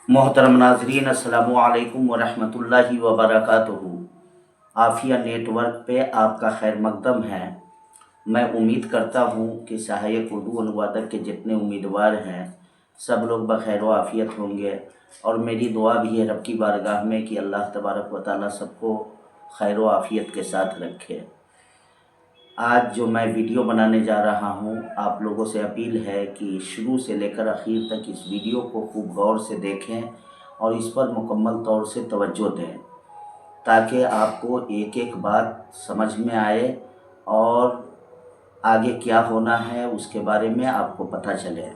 मोहतरम नाजरीन, अस्सलामु अलैकुम वरहमतुल्लाहि वबरकातुहू। आफिया नेटवर्क पे आपका खैर मकदम है। मैं उम्मीद करता हूँ कि सहायक उर्दू अनुवादक के जितने उम्मीदवार हैं सब लोग बखैर व आफियत होंगे, और मेरी दुआ भी है रब की बारगाह में कि अल्लाह तबारक व तआला सबको खैर व आफियत के साथ रखे। आज जो मैं वीडियो बनाने जा रहा हूँ, आप लोगों से अपील है कि शुरू से लेकर आखिर तक इस वीडियो को खूब गौर से देखें और इस पर मुकम्मल तौर से तवज्जो दें, ताकि आपको एक एक बात समझ में आए और आगे क्या होना है उसके बारे में आपको पता चले।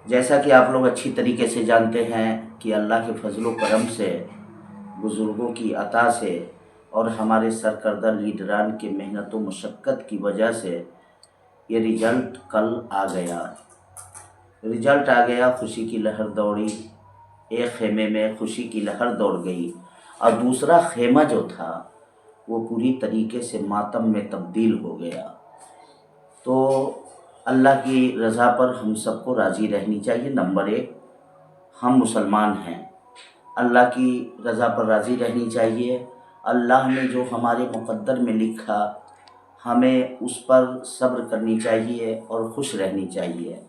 जैसा कि आप लोग अच्छी तरीके से जानते हैं कि अल्लाह के फजल करम से, बुज़ुर्गों की अता से और हमारे सरकर्दा लीडरान के मेहनत व मशक्क़त की वजह से ये रिज़ल्ट कल आ गया। खुशी की लहर दौड़ी। एक खेमे में खुशी की लहर दौड़ गई और दूसरा खेमा जो था वो पूरी तरीके से मातम में तब्दील हो गया। तो अल्लाह की रज़ा पर हम सबको राज़ी रहनी चाहिए। नंबर एक, हम मुसलमान हैं, अल्लाह की रज़ा पर राज़ी रहनी चाहिए। अल्लाह ने जो हमारे मुक़द्दर में लिखा, हमें उस पर सब्र करनी चाहिए और खुश रहनी चाहिए।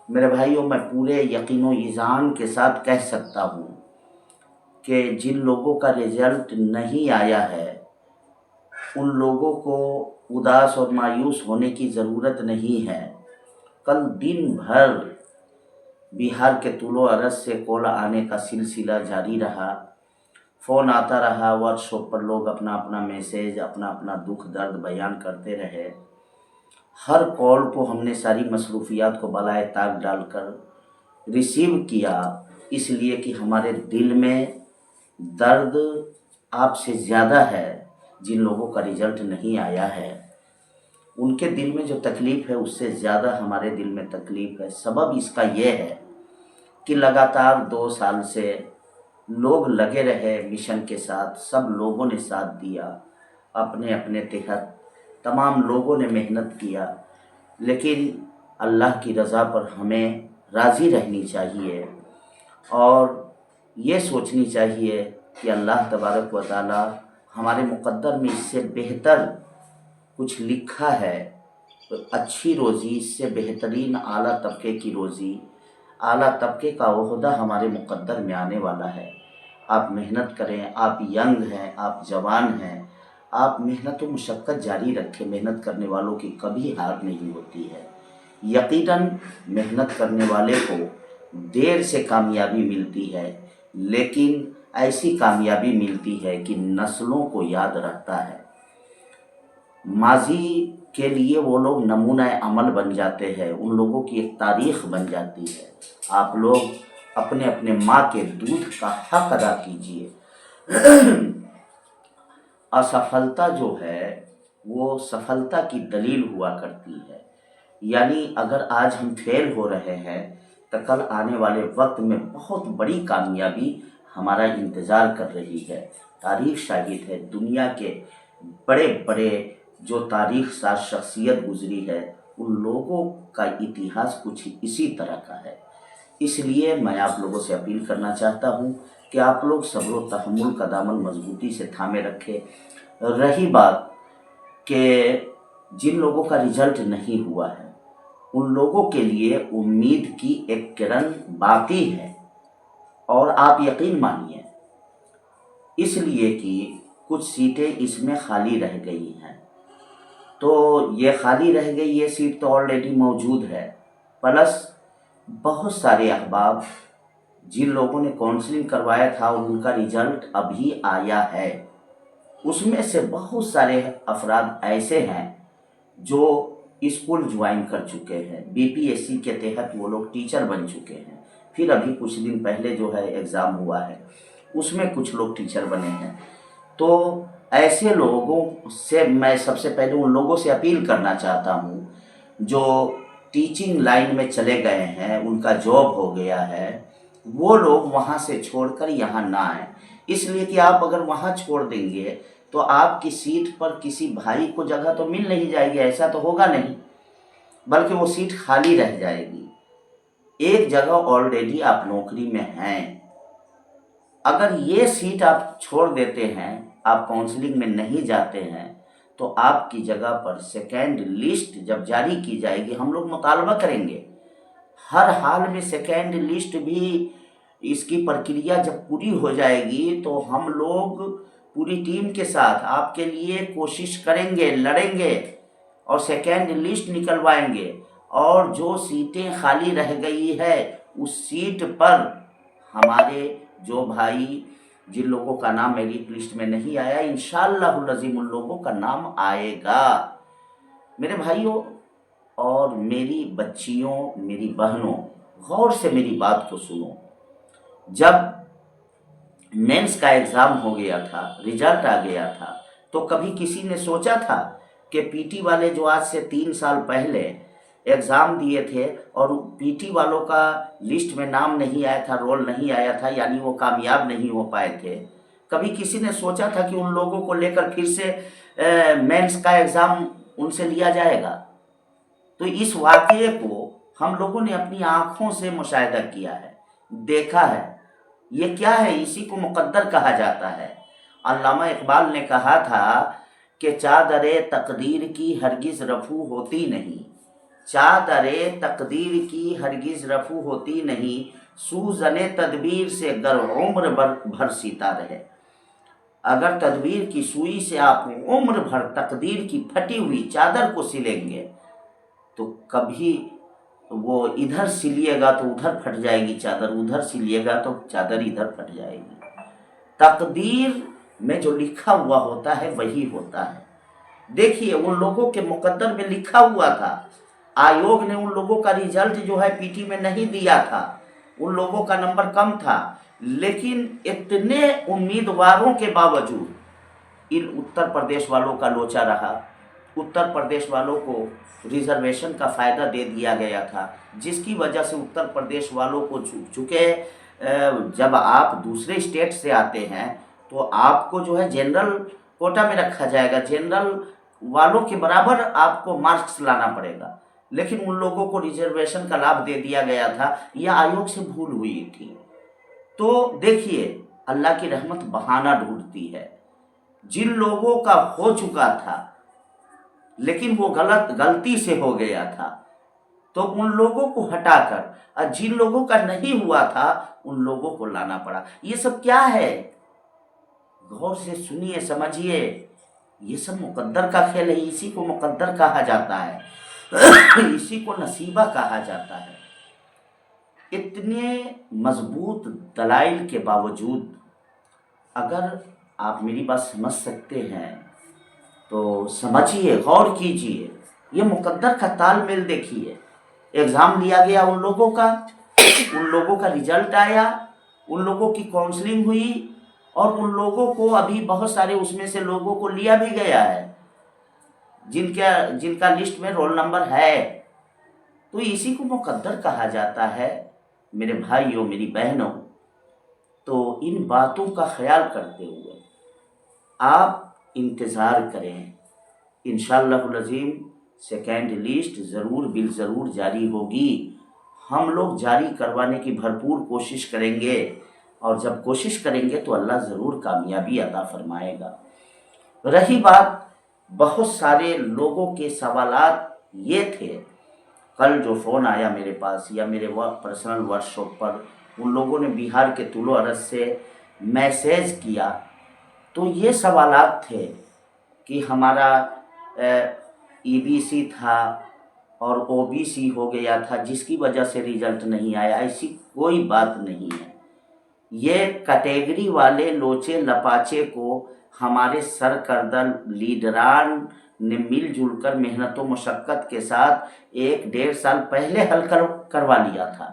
मेरे भाइयों, मैं पूरे यकीन व ईज़ान के साथ कह सकता हूँ कि जिन लोगों का रिज़ल्ट नहीं आया है उन लोगों को उदास और मायूस होने की ज़रूरत नहीं है। कल दिन भर बिहार के तुलो अरज से कॉल आने का सिलसिला जारी रहा, फ़ोन आता रहा, व्हाट्सएप पर लोग अपना अपना मैसेज, अपना अपना दुख दर्द बयान करते रहे। हर कॉल को हमने सारी मसरूफियात को बलाए ताक डालकर रिसीव किया, इसलिए कि हमारे दिल में दर्द आपसे ज़्यादा है। जिन लोगों का रिज़ल्ट नहीं आया है उनके दिल में जो तकलीफ़ है उससे ज़्यादा हमारे दिल में तकलीफ़ है। सबब इसका ये है कि लगातार 2 साल से लोग लगे रहे मिशन के साथ, सब लोगों ने साथ दिया, अपने अपने तहत तमाम लोगों ने मेहनत किया, लेकिन अल्लाह की रज़ा पर हमें राज़ी रहनी चाहिए और ये सोचनी चाहिए कि अल्लाह तबारक व तआला हमारे मुक़द्दर में इससे बेहतर कुछ लिखा है। तो अच्छी रोज़ी, इससे बेहतरीन आला तबके की रोज़ी, आला तबके का ओहदा हमारे मुक़द्दर में आने वाला है। आप मेहनत करें, आप यंग हैं, आप जवान हैं, आप मेहनत व मुशक्क़त जारी रखें। मेहनत करने वालों की कभी हार नहीं होती है। यकीनन मेहनत करने वाले को देर से कामयाबी मिलती है, लेकिन ऐसी कामयाबी मिलती है कि नस्लों को याद रखता है। माजी के लिए वो लोग नमूना अमल बन जाते हैं, उन लोगों की एक तारीख़ बन जाती है। आप लोग अपने अपने माँ के दूध का हक अदा कीजिए। असफलता जो है वो सफलता की दलील हुआ करती है। यानी अगर आज हम फेल हो रहे हैं तो कल आने वाले वक्त में बहुत बड़ी कामयाबी हमारा इंतज़ार कर रही है। तारीख़ शाहिद है, दुनिया के बड़े बड़े जो तारीख़ साज शख्सियत गुज़री है उन लोगों का इतिहास कुछ इसी तरह का है। इसलिए मैं आप लोगों से अपील करना चाहता हूँ कि आप लोग सब्र व तहम्मुल का दामन मजबूती से थामे रखें। रही बात कि जिन लोगों का रिज़ल्ट नहीं हुआ है उन लोगों के लिए उम्मीद की एक किरण बाकी है, और आप यकीन मानिए, इसलिए कि कुछ सीटें इसमें खाली रह गई हैं। तो ये खाली रह गई, ये सीट तो ऑलरेडी मौजूद है, प्लस बहुत सारे अहबाब जिन लोगों ने काउंसलिंग करवाया था उनका रिज़ल्ट अभी आया है। उसमें से बहुत सारे अफराद ऐसे हैं जो स्कूल ज्वाइन कर चुके हैं, बीपीएससी के तहत वो लोग टीचर बन चुके हैं। फिर अभी कुछ दिन पहले जो है एग्ज़ाम हुआ है उसमें कुछ लोग टीचर बने हैं। तो ऐसे लोगों से मैं सबसे पहले उन लोगों से अपील करना चाहता हूँ जो टीचिंग लाइन में चले गए हैं, उनका जॉब हो गया है, वो लोग वहाँ से छोड़कर यहाँ ना आए। इसलिए कि आप अगर वहाँ छोड़ देंगे तो आपकी सीट पर किसी भाई को जगह तो मिल नहीं जाएगी, ऐसा तो होगा नहीं, बल्कि वो सीट खाली रह जाएगी। एक जगह ऑलरेडी आप नौकरी में हैं, अगर ये सीट आप छोड़ देते हैं, आप काउंसलिंग में नहीं जाते हैं, तो आपकी जगह पर सेकेंड लिस्ट जब जारी की जाएगी, हम लोग मुतालबा करेंगे हर हाल में सेकेंड लिस्ट भी। इसकी प्रक्रिया जब पूरी हो जाएगी तो हम लोग पूरी टीम के साथ आपके लिए कोशिश करेंगे, लड़ेंगे और सेकेंड लिस्ट निकलवाएंगे। और जो सीटें खाली रह गई है उस सीट पर हमारे जो भाई जिन लोगों का नाम मेरिट लिस्ट में नहीं आया, इंशाअल्लाहुल अज़ीम उन लोगों का नाम आएगा। मेरे भाइयों और मेरी बच्चियों, मेरी बहनों, गौर से मेरी बात को सुनो। जब मेंस का एग्ज़ाम हो गया था, रिजल्ट आ गया था, तो कभी किसी ने सोचा था कि पीटी वाले जो आज से 3 साल पहले एग्ज़ाम दिए थे और पीटी वालों का लिस्ट में नाम नहीं आया था, रोल नहीं आया था, यानी वो कामयाब नहीं हो पाए थे, कभी किसी ने सोचा था कि उन लोगों को लेकर फिर से मेंस का एग्ज़ाम उनसे लिया जाएगा? तो इस वाक़ये को हम लोगों ने अपनी आँखों से मुशाहिदा किया है, देखा है। ये क्या है? इसी को मुक़द्दर कहा जाता है। अल्लामा इक़बाल ने कहा था कि चादरे तकदीर की हरगिज़ रफ़ू होती नहीं, चादरे तकदीर की हरगिज़ रफ़ू होती नहीं, सूज़ने तदबीर से गर उम्र भर सीता रहे। अगर तदबीर की सुई से आप उम्र भर तकदीर की फटी हुई चादर को सिलेंगे तो कभी वो इधर सिलिएगा तो उधर फट जाएगी चादर, उधर सिलिएगा तो चादर इधर फट जाएगी। तकदीर में जो लिखा हुआ होता है वही होता है। देखिए, उन लोगों के मुकद्दर में लिखा हुआ था, आयोग ने उन लोगों का रिजल्ट जो है पीटी में नहीं दिया था, उन लोगों का नंबर कम था, लेकिन इतने उम्मीदवारों के बावजूद इन उत्तर प्रदेश वालों का लोचा रहा। उत्तर प्रदेश वालों को रिजर्वेशन का फ़ायदा दे दिया गया था, जिसकी वजह से उत्तर प्रदेश वालों को चूँकि जब आप दूसरे स्टेट से आते हैं तो आपको जो है जनरल कोटा में रखा जाएगा, जनरल वालों के बराबर आपको मार्क्स लाना पड़ेगा, लेकिन उन लोगों को रिजर्वेशन का लाभ दे दिया गया था। यह आयोग से भूल हुई थी। तो देखिए, अल्लाह की रहमत बहाना ढूंढती है। जिन लोगों का हो चुका था लेकिन वो गलती से हो गया था, तो उन लोगों को हटाकर और जिन लोगों का नहीं हुआ था उन लोगों को लाना पड़ा। ये सब क्या है? गौर से सुनिए, समझिए। ये सब मुकद्दर का खेल है। इसी को मुकद्दर कहा जाता है इसी को नसीबा कहा जाता है। इतने मजबूत दलाइल के बावजूद अगर आप मेरी बात समझ सकते हैं तो समझिए, गौर कीजिए। ये मुकद्दर का तालमेल देखिए। एग्ज़ाम लिया गया उन लोगों का, उन लोगों का रिजल्ट आया, उन लोगों की काउंसलिंग हुई और उन लोगों को अभी बहुत सारे उसमें से लोगों को लिया भी गया है जिनका लिस्ट में रोल नंबर है। तो इसी को मुकद्दर कहा जाता है मेरे भाइयों, मेरी बहनों। तो इन बातों का ख्याल करते हुए आप इंतज़ार करें। इंशाअल्लाहुल अज़ीम सेकेंड लिस्ट ज़रूर बिल ज़रूर जारी होगी। हम लोग जारी करवाने की भरपूर कोशिश करेंगे और जब कोशिश करेंगे तो अल्लाह ज़रूर कामयाबी अता फरमाएगा। रही बात, बहुत सारे लोगों के सवालात ये थे, कल जो फ़ोन आया मेरे पास या मेरे पर्सनल वर्कशॉप पर, उन लोगों ने बिहार के तुलो अरज से मैसेज किया, तो ये सवालात थे कि हमारा ईबीसी था और ओबीसी हो गया था जिसकी वजह से रिजल्ट नहीं आया। ऐसी कोई बात नहीं है। ये कैटेगरी वाले लोचे लपाचे को हमारे सरकर्दल लीडरान ने मिलजुल कर मेहनत व मशक्क़त के साथ 1-1.5 साल पहले हल करवा लिया था।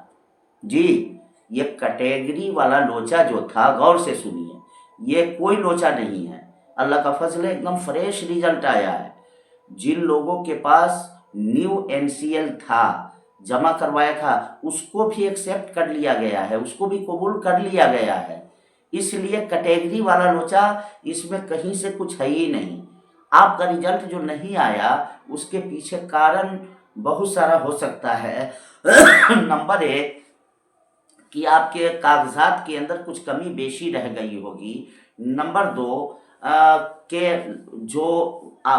जी, ये कैटेगरी वाला लोचा जो था, गौर से सुनिए, ये कोई लोचा नहीं है। अल्लाह का फजल है, एकदम फ्रेश रिजल्ट आया है। जिन लोगों के पास न्यू एनसीएल था, जमा करवाया था, उसको भी एक्सेप्ट कर लिया गया है, उसको भी कबूल कर लिया गया है। इसलिए कैटेगरी वाला लोचा इसमें कहीं से कुछ है ही नहीं। आपका रिजल्ट जो नहीं आया उसके पीछे कारण بہت سارا ہو سکتا ہے۔ نمبر ایک کہ آپ کے کاغذات کے اندر کچھ کمی بیشی رہ گئی ہوگی۔ نمبر دو کہ جو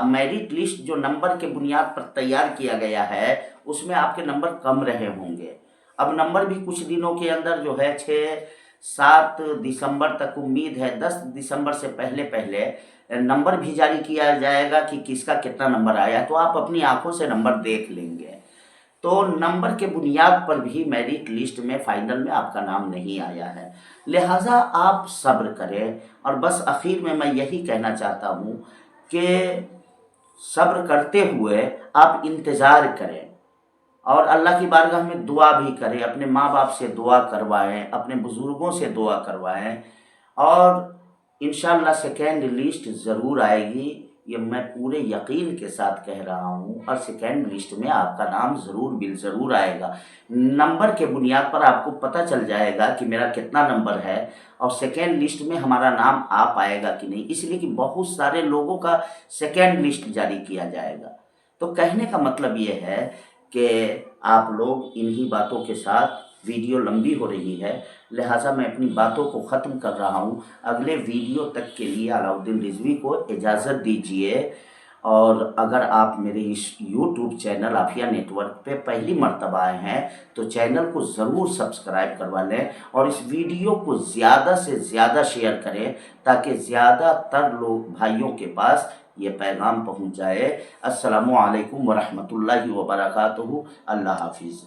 میرٹ لسٹ جو نمبر کے بنیاد پر تیار کیا گیا ہے اس میں آپ کے نمبر کم رہے ہوں گے۔ اب نمبر بھی کچھ دنوں کے اندر جو ہے 6-7 دسمبر تک امید ہے، 10 دسمبر سے پہلے نمبر بھی جاری کیا جائے گا کہ کس کا کتنا نمبر آیا، تو آپ اپنی آنکھوں سے نمبر دیکھ لیں گے۔ تو نمبر کے بنیاد پر بھی میرٹ لسٹ میں فائنل میں آپ کا نام نہیں آیا ہے، لہٰذا آپ صبر کریں۔ اور بس اخیر میں یہی کہنا چاہتا ہوں کہ صبر کرتے ہوئے آپ انتظار کریں اور اللہ کی بارگاہ میں دعا بھی کریں، اپنے ماں باپ سے دعا کروائیں، اپنے بزرگوں سے دعا کروائیں، اور انشاءاللہ سیکنڈ لسٹ ضرور آئے گی، یہ میں پورے یقین کے ساتھ کہہ رہا ہوں، اور سیکنڈ لسٹ میں آپ کا نام ضرور بالضرور آئے گا۔ نمبر کے بنیاد پر آپ کو پتہ چل جائے گا کہ میرا کتنا نمبر ہے اور سیکنڈ لسٹ میں ہمارا نام آ پائے گا کہ نہیں، اس لیے کہ بہت سارے لوگوں کا سیکنڈ لسٹ جاری کیا جائے گا۔ تو کہنے کا مطلب یہ ہے کہ آپ لوگ انہی باتوں کے ساتھ، ویڈیو لمبی ہو رہی ہے لہٰذا میں اپنی باتوں کو ختم کر رہا ہوں۔ اگلے ویڈیو تک کے لیے علاؤالدین رضوی کو اجازت دیجیے، اور اگر آپ میرے اس YouTube channel Afia network پہ پہلی مرتبہ آئے ہیں تو چینل کو ضرور سبسکرائب کروا لیں، اور اس ویڈیو کو زیادہ سے زیادہ شیئر کریں تاکہ زیادہ تر لوگ بھائیوں کے پاس یہ پیغام پہنچ جائے۔ السلام علیکم ورحمۃ اللہ وبرکاتہ۔ اللہ حافظ۔